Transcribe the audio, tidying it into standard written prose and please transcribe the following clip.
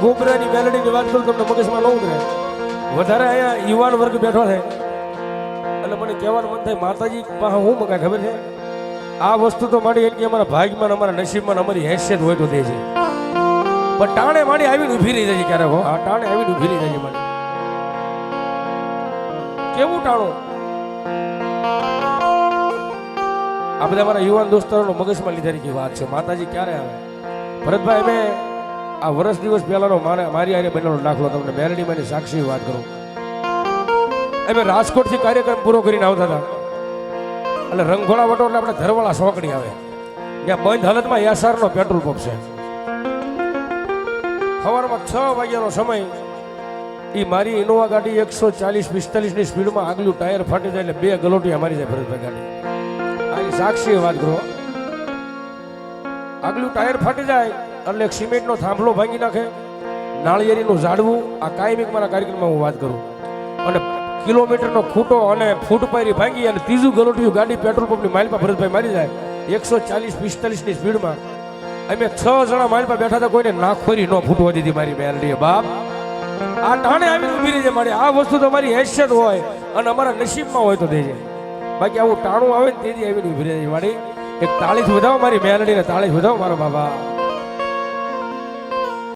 ગોબરાની મેલડીની વાત કરું તમને મગજમાં ન ઉતરે. વધારે અહીંયા યુવાન વર્ગ બેઠો છે એટલે મને કહેવાનું મન થાય માતાજી પાસે હું મગાય ખબર છે આ વસ્તુ તો મારી એમ કે અમારા ભાગમાં અમારા નસીબમાં અમારી હેસિયત હોય તો દે છે પણ ટાણે મારી આવીને ઊભી રહી જાય ક્યારેક આ ટાણે આવીને ઊભી રહી જાય મારી કેવું ટાણું આ બધા મારા યુવાન દોસ્તારોનો મગજમાં લીધેલી વાત છે માતાજી ક્યારે આવે ભરતભાઈ અમે આ વર્ષ દિવસ પહેલાનો મારી આરે બનેલો દાખલો તમને મેલડીમાંની સાક્ષી વાત કરું અમે રાજકોટથી કાર્યક્રમ પૂરો કરીને આવતા હતા એટલે રંગોળા વટો એટલે આપણે ધરવાળા સોકડી આવે ત્યાં બંધ હાલતમાં યાસારનો પેટ્રોલ પંપ છે સવારમાં 6 વાગ્યાનો સમય એ મારી ઇનોવા ગાડી 140-45ની સ્પીડમાં આગલું ટાયર ફાટી જાય એટલે 2 ગલોટિયા મારી જાય ભરતભાઈ ગાડી આની સાક્ષી વાત કરો આગલું ટાયર ફાટી જાય એટલે એક સિમેન્ટનો થાંભલો ભાંગી નાખે નાળિયેરીનું ઝાડવું આ કાયમિક મારા કાર્યક્રમમાં હું વાત કરું અને કિલોમીટરનો ખૂટો અને ફૂટ પાયરી ભાંગી અને ત્રીજું ગલોટિયું ગાડી પેટ્રોલ પંપની માઇલ પર ભરતભાઈ મારી જાય 140-45ની સ્પીડમાં અમે 6 જણા માઇલ પર બેઠા હતા કોઈને નાખોરી ન ફૂટવા દીધી મારી મેલડીએ બાપ આ ટાણે આવીને ઊભી રહી જાય મારી આ વસ્તુ તો મારી હેસિયત હોય અને અમારા નસીબમાં હોય તો દેજે બાકી આવું ટાણું આવે ને તેથી આવીને ઊભી રહી જાય મારી એક તાળીથી વધાવો મારી મેલડીને તાળીથી વધાવો મારો બાબા